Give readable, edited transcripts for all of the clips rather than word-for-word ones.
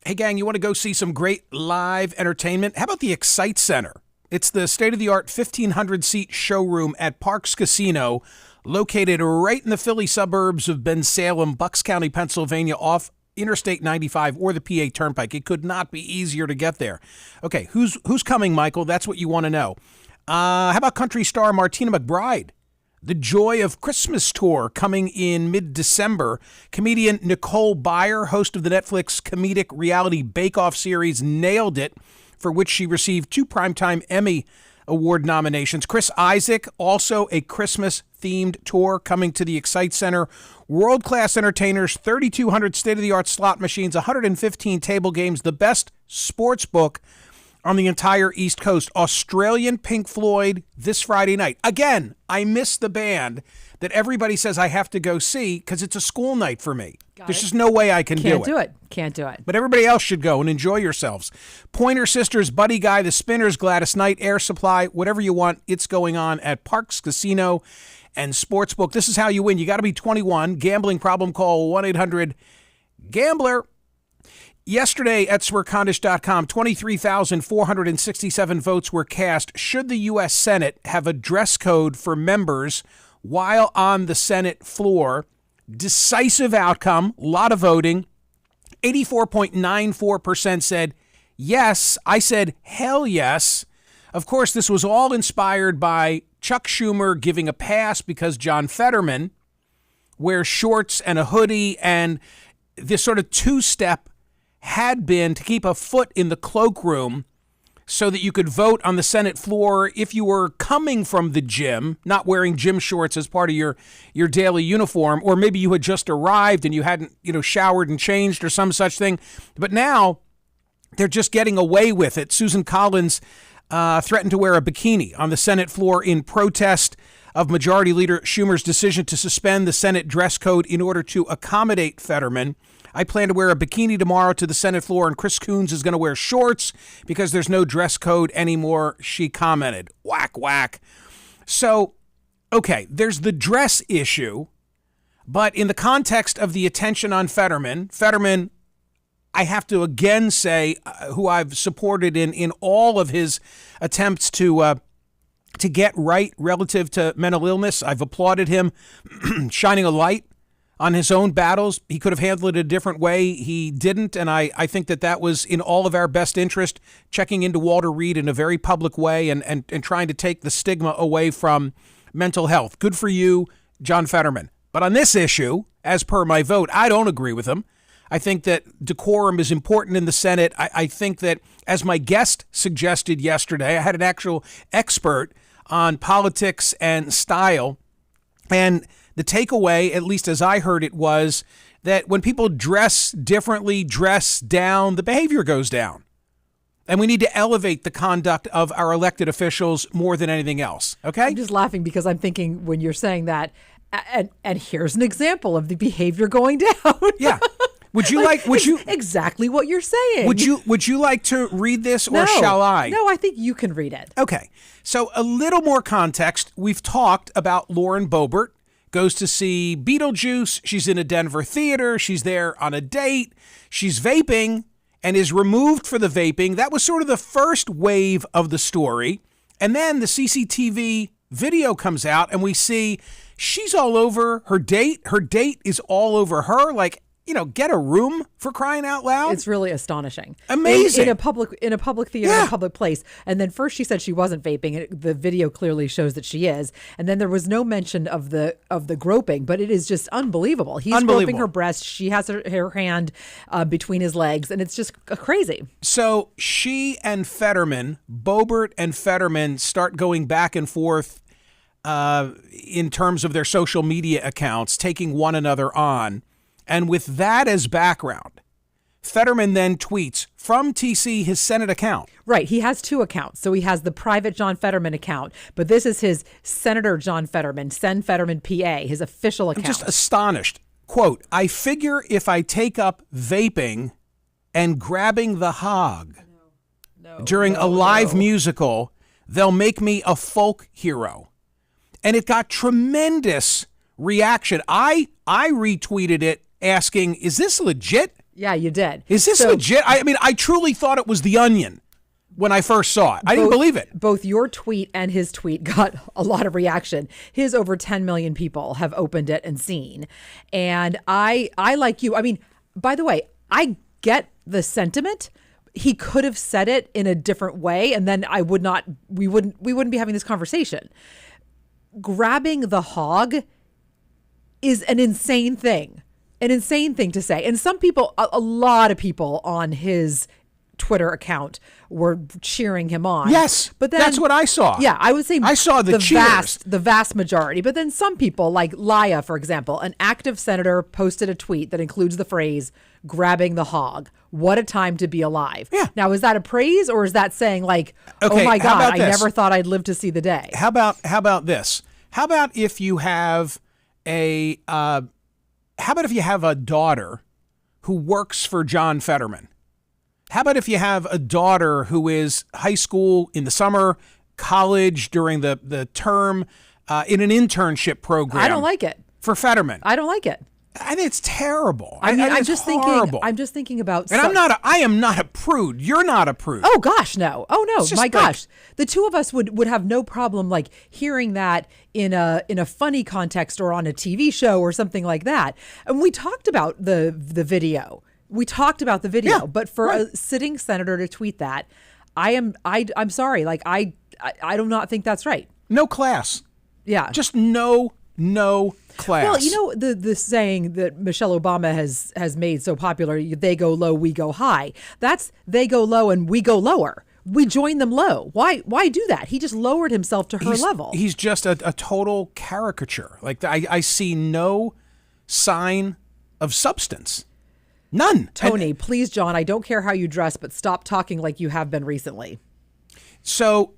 Hey, gang, you want to go see some great live entertainment? How about the Excite Center? It's the state-of-the-art 1,500-seat showroom at Parks Casino, located right in the Philly suburbs of Bensalem, Bucks County, Pennsylvania, off Interstate 95 or the PA Turnpike. It could not be easier to get there. Okay, who's coming, Michael? That's what you want to know. How about country star Martina McBride? The Joy of Christmas tour coming in mid-December. Comedian Nicole Byer, host of the Netflix comedic reality Bake-Off series, nailed it, for which she received 2 Primetime Emmy Award nominations. Chris Isaak, also a Christmas-themed tour coming to the Excite Center. World-class entertainers, 3,200 state-of-the-art slot machines, 115 table games, the best sports book on the entire East Coast. Australian Pink Floyd this Friday night. Again, I miss the band that everybody says I have to go see because it's a school night for me. There's just no way I can do it. Can't do it. But everybody else should go and enjoy yourselves. Pointer Sisters, Buddy Guy, The Spinners, Gladys Knight, Air Supply, whatever you want, it's going on at Parks Casino and Sportsbook. This is how you win. You got to be 21. Gambling problem, call 1-800-GAMBLER. Yesterday at Smerconish.com, 23,467 votes were cast. Should the U.S. Senate have a dress code for members while on the Senate floor? Decisive outcome, a lot of voting. 84.94% said yes. I said hell yes. Of course, this was all inspired by Chuck Schumer giving a pass because John Fetterman wears shorts and a hoodie, and this sort of two-step had been to keep a foot in the cloakroom so that you could vote on the Senate floor if you were coming from the gym, not wearing gym shorts as part of your daily uniform, or maybe you had just arrived and you hadn't, showered and changed or some such thing. But now they're just getting away with it. Susan Collins threatened to wear a bikini on the Senate floor in protest of Majority Leader Schumer's decision to suspend the Senate dress code in order to accommodate Fetterman. I plan to wear a bikini tomorrow to the Senate floor, and Chris Coons is going to wear shorts because there's no dress code anymore, she commented. Whack, whack. So, okay, there's the dress issue, but in the context of the attention on Fetterman, I have to again say, who I've supported in all of his attempts to get right relative to mental illness. I've applauded him shining a light on his own battles. He could have handled it a different way. He didn't, and I think that was in all of our best interest, checking into Walter Reed in a very public way and trying to take the stigma away from mental health. Good for you, John Fetterman. But on this issue, as per my vote, I don't agree with him. I think that decorum is important in the Senate. I think that, as my guest suggested yesterday, I had an actual expert on politics and style, and the takeaway, at least as I heard it, was that when people dress differently, dress down, the behavior goes down. And we need to elevate the conduct of our elected officials more than anything else. Okay? I'm just laughing because I'm thinking when you're saying that, and here's an example of the behavior going down. Yeah. Would you exactly what you're saying? Would you like to read this, or shall I? No, I think you can read it. Okay. So a little more context. We've talked about Lauren Boebert. Goes to see Beetlejuice. She's in a Denver theater. She's there on a date. She's vaping and is removed for the vaping. That was sort of the first wave of the story. And then the CCTV video comes out and we see she's all over her date. Her date is all over her. Like, get a room, for crying out loud. It's really astonishing. Amazing. In a public theater, in a public place. And then first she said she wasn't vaping. The video clearly shows that she is. And then there was no mention of the groping, but it is just unbelievable. He's groping her breast. She has her hand between his legs, and it's just crazy. So she and Fetterman, Boebert and Fetterman, start going back and forth in terms of their social media accounts, taking one another on. And with that as background, Fetterman then tweets from TC his Senate account. Right. He has 2 accounts. So he has the private John Fetterman account, but this is his Senator John Fetterman, Sen Fetterman PA, his official account. I'm just astonished. Quote, I figure if I take up vaping and grabbing the hog during a live musical, they'll make me a folk hero. And it got tremendous reaction. I retweeted it asking, is this legit? Yeah, you did. Is this legit? I mean, I truly thought it was The Onion when I first saw it. I didn't believe it. Both your tweet and his tweet got a lot of reaction. His over 10 million people have opened it and seen. And I like you. I mean, by the way, I get the sentiment. He could have said it in a different way, and then we wouldn't be having this conversation. Grabbing the hog is an insane thing to say. And some people, a lot of people on his Twitter account were cheering him on. Yes, but that's what I saw. Yeah, I would say I saw the cheers. The vast majority. But then some people, like Laya, for example, an active senator, posted a tweet that includes the phrase, grabbing the hog. What a time to be alive. Yeah. Now, is that a praise, or is that saying like, okay, oh my God, I never thought I'd live to see the day? How about this? How about if you have a daughter who works for John Fetterman? How about if you have a daughter who is high school in the summer, college during the term, in an internship program? I don't like it. For Fetterman. I don't like it. And it's terrible. I mean, I'm just horrible. thinking about. And I am not a prude. You're not a prude. Oh gosh, no. Oh no, my gosh. Like, the two of us would have no problem like hearing that in a funny context or on a TV show or something like that. And we talked about the video. Yeah, but for a sitting senator to tweet that, I'm sorry. Like I do not think that's right. No class. Yeah. Just no class. Well, you know the saying that Michelle Obama has made so popular, they go low, we go high. That's they go low and we go lower. We join them low. Why do that? He just lowered himself to her level. He's just a total caricature. Like I see no sign of substance. None. Tony, please, John, I don't care how you dress, but stop talking like you have been recently. So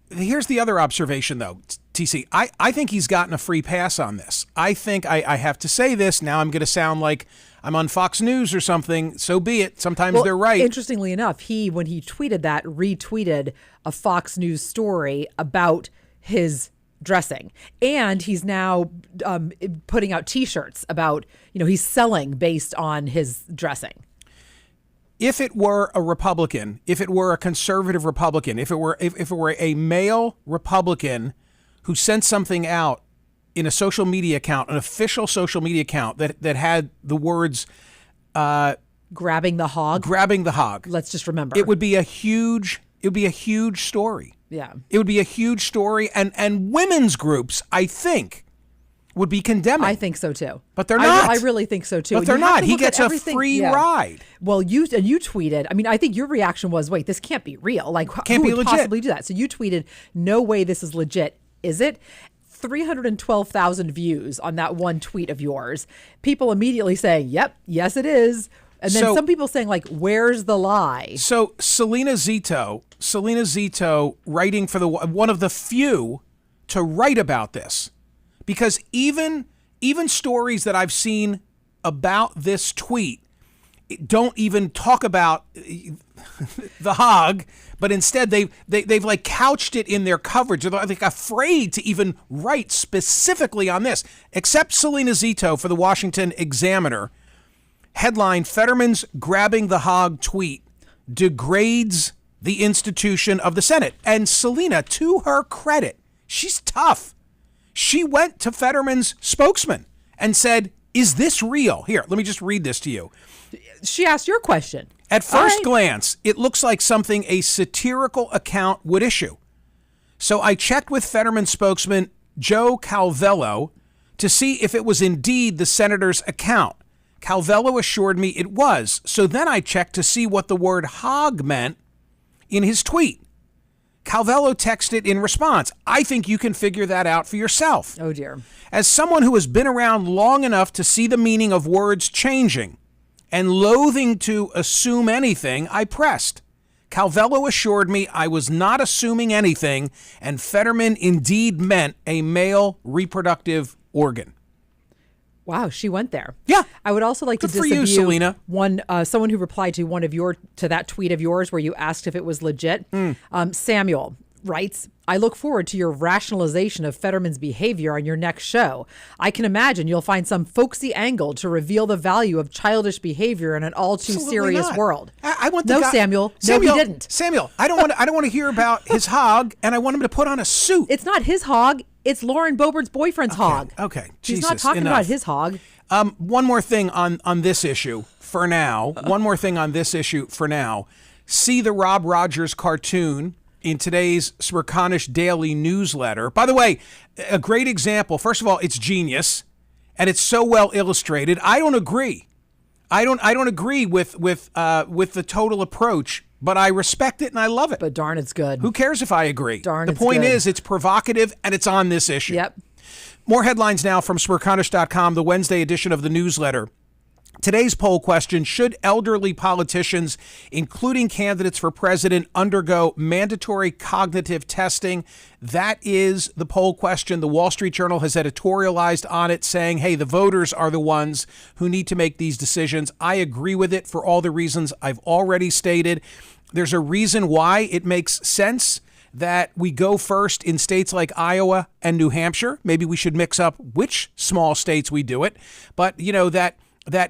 here's the other observation, though, TC. I think he's gotten a free pass on this. I think I have to say this. Now I'm going to sound like I'm on Fox News or something. So be it. Sometimes they're right. Interestingly enough, when he tweeted that, retweeted a Fox News story about his dressing. And he's now putting out T-shirts about, he's selling based on his dressing. If it were a Republican, if it were a conservative Republican, if it were a male Republican who sent something out in a social media account, an official social media account that had the words grabbing the hog. Let's just remember. It would be a huge story. Yeah. It would be a huge story, and women's groups, I think, would be condemning. I think so too. But they're not. I really think so too. But they're not. He gets a free ride. Well, you tweeted. I mean, I think your reaction was, "Wait, this can't be real. Like, can't who be would legit. possibly do that?" So you tweeted, "No way, this is legit. Is it?" 312,000 views on that one tweet of yours. People immediately saying, "Yep, yes, it is." And then some people saying, like, where's the lie? So Selena Zito, writing for one of the few to write about this, because even stories that I've seen about this tweet don't even talk about the hog, but instead they've like couched it in their coverage. They're like afraid to even write specifically on this, except Selena Zito for the Washington Examiner. Headline: Fetterman's grabbing the hog tweet degrades the institution of the Senate. And Selena, to her credit, she's tough. She went to Fetterman's spokesman and said, "Is this real?" Here, let me just read this to you. She asked your question. At first glance, it looks like something a satirical account would issue. So I checked with Fetterman spokesman Joe Calvello to see if it was indeed the senator's account. Calvello assured me it was. So then I checked to see what the word hog meant in his tweet. Calvello texted in response, "I think you can figure that out for yourself." Oh, dear. As someone who has been around long enough to see the meaning of words changing and loathing to assume anything, I pressed. Calvello assured me I was not assuming anything, and Fetterman indeed meant a male reproductive organ. Wow, she went there. Yeah. I would also like Good to for disabuse you, Selena. someone who replied to that tweet of yours where you asked if it was legit. Samuel writes, I look forward to your rationalization of Fetterman's behavior on your next show. I can imagine you'll find some folksy angle to reveal the value of childish behavior in an all too serious world. I want the guy, Samuel. No, he didn't. Samuel, I don't want to hear about his hog, and I want him to put on a suit. It's not his hog. It's Lauren Boebert's boyfriend's hog. Okay. She's Jesus, not talking enough. about his hog. One more thing on this issue for now. See the Rob Rogers cartoon in today's Smerconish Daily newsletter. By the way, a great example. First of all, it's genius, and it's so well illustrated. I don't agree. I don't agree with the total approach, but I respect it and I love it. But darn, it's good. Who cares if I agree? Darn, the point is, it's provocative and it's on this issue. Yep. More headlines now from Smerconish.com, the Wednesday edition of the newsletter. Today's poll question: should elderly politicians, including candidates for president, undergo mandatory cognitive testing? That is the poll question. The Wall Street Journal has editorialized on it, saying, hey, the voters are the ones who need to make these decisions. I agree with it for all the reasons I've already stated. There's a reason why it makes sense that we go first in states like Iowa and New Hampshire. Maybe we should mix up which small states we do it. But, you know, that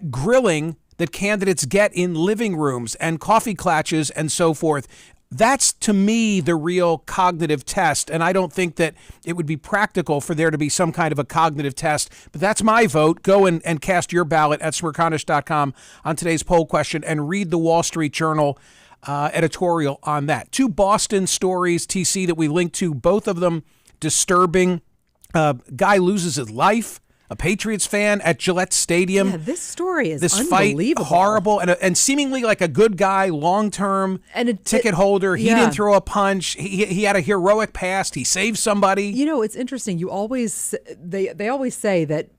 grilling that candidates get in living rooms and coffee klatches and so forth, that's, to me, the real cognitive test. And I don't think that it would be practical for there to be some kind of a cognitive test. But that's my vote. Go and cast your ballot at Smerconish.com on today's poll question and read the Wall Street Journal editorial on that. Two Boston stories, TC, that we linked to, both of them disturbing. Guy loses his life. A Patriots fan at Gillette Stadium. Yeah, this story is this unbelievable. Fight, horrible, and seemingly like a good guy, long-term ticket holder. He didn't throw a punch. He had a heroic past. He saved somebody. You know, it's interesting. You always they always say that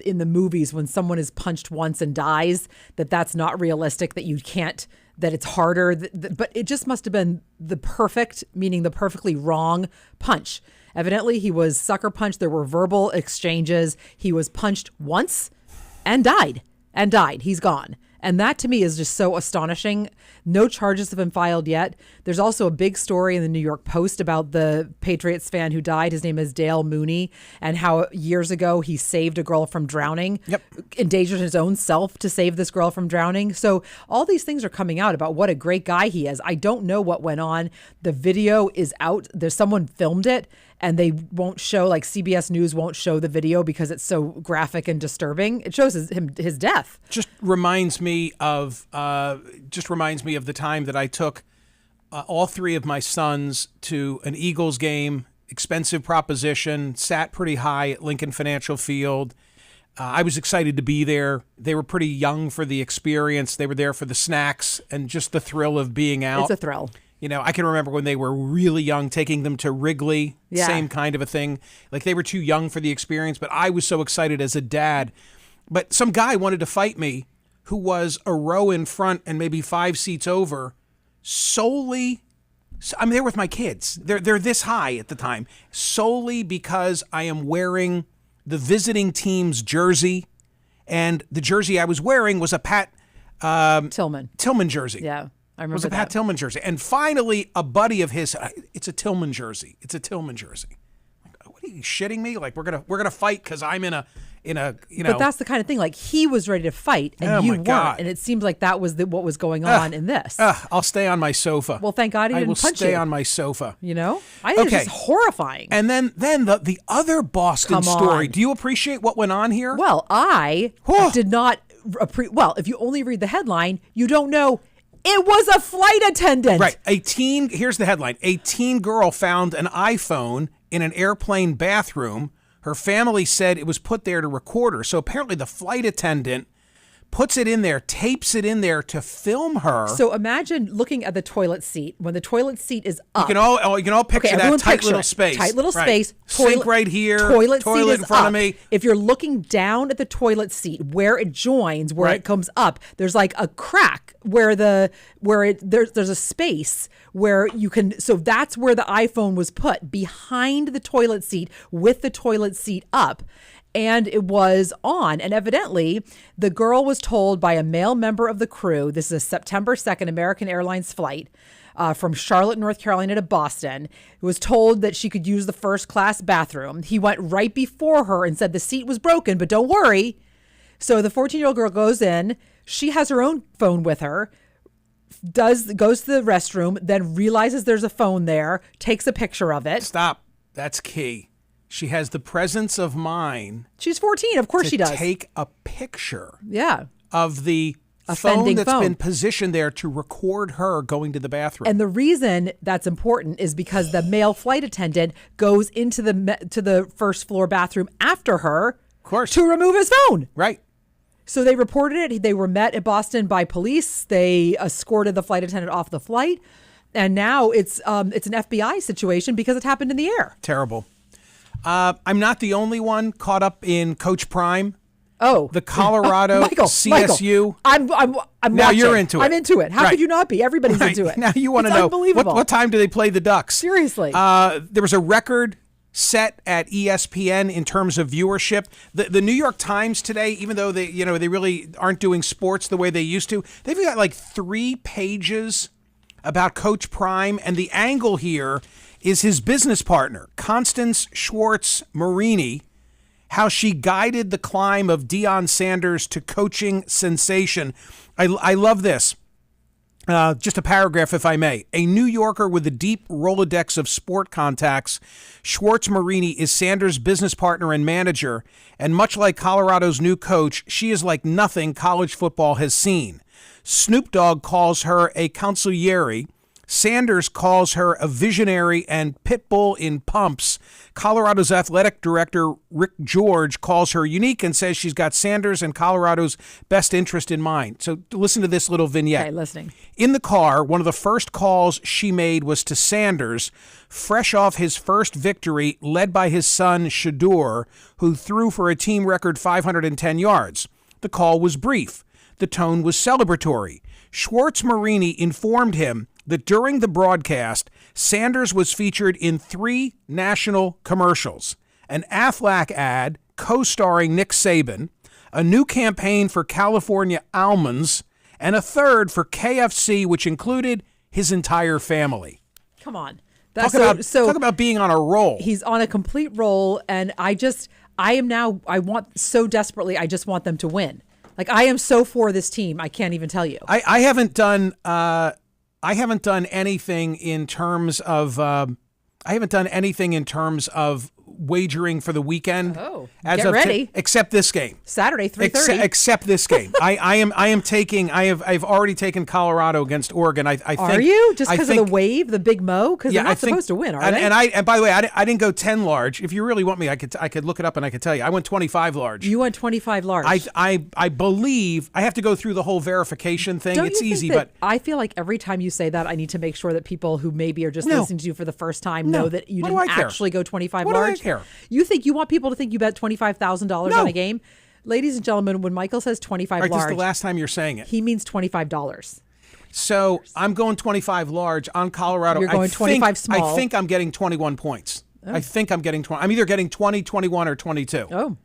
in the movies when someone is punched once and dies, that's not realistic. That you can't. That it's harder. But it just must have been the perfect, meaning the perfectly wrong punch. Evidently, he was sucker punched. There were verbal exchanges. He was punched once and died. He's gone. And that to me is just so astonishing. No charges have been filed yet. There's also a big story in the New York Post about the Patriots fan who died. His name is Dale Mooney, and how years ago he saved a girl from drowning, endangered his own self to save this girl from drowning. So all these things are coming out about what a great guy he is. I don't know what went on. The video is out. There's someone filmed it. And they won't show, like CBS News won't show the video because it's so graphic and disturbing. It shows his death. Just reminds me of the time that I took all three of my sons to an Eagles game, expensive proposition, sat pretty high at Lincoln Financial Field. I was excited to be there. They were pretty young for the experience. They were there for the snacks and just the thrill of being out. It's a thrill. You know, I can remember when they were really young, taking them to Wrigley, same kind of a thing. Like they were too young for the experience, but I was so excited as a dad. But some guy wanted to fight me who was a row in front and maybe 5 seats over solely. I'm there with my kids. They're this high at the time, solely because I am wearing the visiting team's jersey. And the jersey I was wearing was a Pat Tillman jersey. Yeah. I remember it was a Pat Tillman jersey. And finally, a buddy of his, it's a Tillman jersey. It's a Tillman jersey. What are you shitting me? Like we're gonna fight because I'm in a But that's the kind of thing. Like he was ready to fight and you weren't. And it seems like that was what was going on in this. I'll stay on my sofa. Well, thank God he didn't punch you. I will stay on my sofa. You know, I think it's just horrifying. And then the other Boston story. Do you appreciate what went on here? Well, I did not. Well, if you only read the headline, you don't know. It was a flight attendant. Right. Here's the headline. A teen girl found an iPhone in an airplane bathroom. Her family said it was put there to record her. So apparently the flight attendant puts it in there, tapes it in there to film her. So imagine looking at the toilet seat. When the toilet seat is up. You can all picture that tight little space. Tight little space. Sink right here. Toilet seat is in front up. of me. If you're looking down at the toilet seat where it joins, where it comes up, there's like a crack where there's a space where you can. So that's where the iPhone was put, behind the toilet seat with the toilet seat up. And it was on. And evidently, the girl was told by a male member of the crew, this is a September 2nd American Airlines flight, from Charlotte, North Carolina to Boston, who was told that she could use the first-class bathroom. He went right before her and said the seat was broken, but don't worry. So the 14-year-old girl goes in. She has her own phone with her, goes to the restroom, then realizes there's a phone there, takes a picture of it. Stop. That's key. She has the presence of mind. She's 14. Of course she does. Take a picture. Yeah. Of the phone that's been positioned there to record her going to the bathroom. And the reason that's important is because the male flight attendant goes into the first floor bathroom after her, of course, to remove his phone. Right. So they reported it. They were met at Boston by police. They escorted the flight attendant off the flight. And now it's an FBI situation because it happened in the air. Terrible. I'm not the only one caught up in Coach Prime. Oh, the Colorado CSU. I'm now watching. You're into it. I'm into it. How could you not be? Everybody's into it. Now you want to know what time do they play the Ducks? Seriously. There was a record set at ESPN in terms of viewership. The New York Times today, even though they really aren't doing sports the way they used to, they've got like 3 pages about Coach Prime, and the angle here is his business partner, Constance Schwartz Marini, how she guided the climb of Deion Sanders to coaching sensation. I love this. Just a paragraph, if I may. A New Yorker with a deep Rolodex of sport contacts, Schwartz Marini is Sanders' business partner and manager, and much like Colorado's new coach, she is like nothing college football has seen. Snoop Dogg calls her a consigliere. Sanders calls her a visionary and pit bull in pumps. Colorado's athletic director, Rick George, calls her unique and says she's got Sanders and Colorado's best interest in mind. So listen to this little vignette. Okay, listening. In the car, one of the first calls she made was to Sanders, fresh off his first victory, led by his son, Shador, who threw for a team record 510 yards. The call was brief. The tone was celebratory. Schwartz Marini informed him that during the broadcast, Sanders was featured in 3 national commercials, an Aflac ad co-starring Nick Saban, a new campaign for California almonds, and a third for KFC, which included his entire family. Come on. Talk about being on a roll. He's on a complete roll, and I want so desperately, I just want them to win. Like, I am so for this team, I can't even tell you. I haven't done anything in terms of wagering for the weekend. Oh, get ready. Except this game. Saturday, 3:30. Except this game. I've already taken Colorado against Oregon. I think. Are you? Just because of the wave, the big mo? Because they're not supposed to win, are they? And by the way, I didn't go 10 large. If you really want me, I could look it up and I could tell you. I went 25 large. You went 25 large. I believe I have to go through the whole verification thing. It's easy, but I feel like every time you say that, I need to make sure that people who maybe are just listening to you for the first time know that you didn't actually go 25 large. What do I care? You want people to think you bet $25,000 on a game? Ladies and gentlemen, when Michael says 25 large, this is the last time you're saying it. He means $25. So I'm going 25 large on Colorado. You're going 25 small. I think I'm getting 21 points. Oh. I think I'm getting 20. I'm either getting 20, 21, or 22. Oh.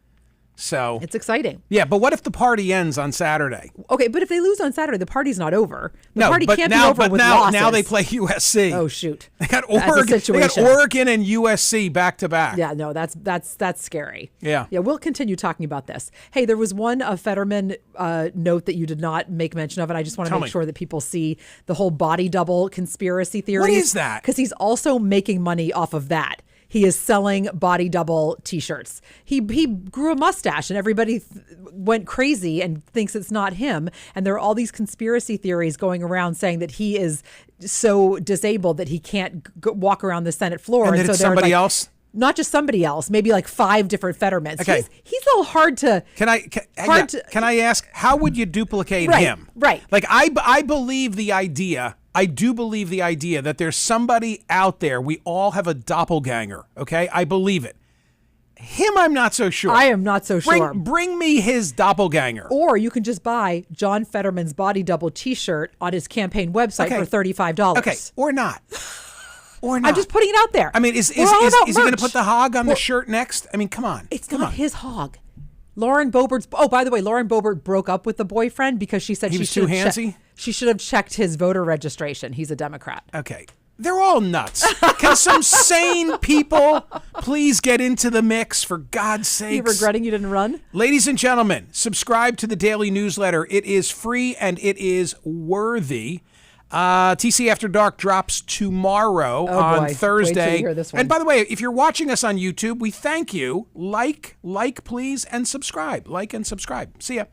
So it's exciting. Yeah, but what if the party ends on Saturday? Okay, but if they lose on Saturday, the party's not over. The party can't be over with losses. Now they play USC. Oh shoot! They got Oregon and USC back to back. Yeah, no, that's scary. Yeah. We'll continue talking about this. Hey, there was one Fetterman note that you did not make mention of, and I just want to make sure that people see the whole body double conspiracy theory. What is that? Because he's also making money off of that. He is selling body double T-shirts. He grew a mustache and everybody went crazy and thinks it's not him. And there are all these conspiracy theories going around saying that he is so disabled that he can't walk around the Senate floor. And so it's somebody else? Not just somebody else, maybe like 5 different Fettermans. Okay. He's a little hard to... Can I ask, how would you duplicate him? Right. Like, I believe the idea... I do believe the idea that there's somebody out there. We all have a doppelganger, okay? I believe it. Him, I'm not so sure. I am not so sure. Bring me his doppelganger. Or you can just buy John Fetterman's body double T-shirt on his campaign website for $35. Okay, or not. Or not. I'm just putting it out there. I mean, is he going to put the hog on the shirt next? I mean, come on. It's not his hog. Lauren Boebert's... Oh, by the way, Lauren Boebert broke up with the boyfriend because she said he was too handsy? She should have checked his voter registration. He's a Democrat. Okay. They're all nuts. Can some sane people please get into the mix, for God's sakes? You regretting you didn't run? Ladies and gentlemen, subscribe to the daily newsletter. It is free and it is worthy. TC After Dark drops tomorrow on Thursday. Wait till you hear this one. And by the way, if you're watching us on YouTube, we thank you. Like, please, and subscribe. Like and subscribe. See ya.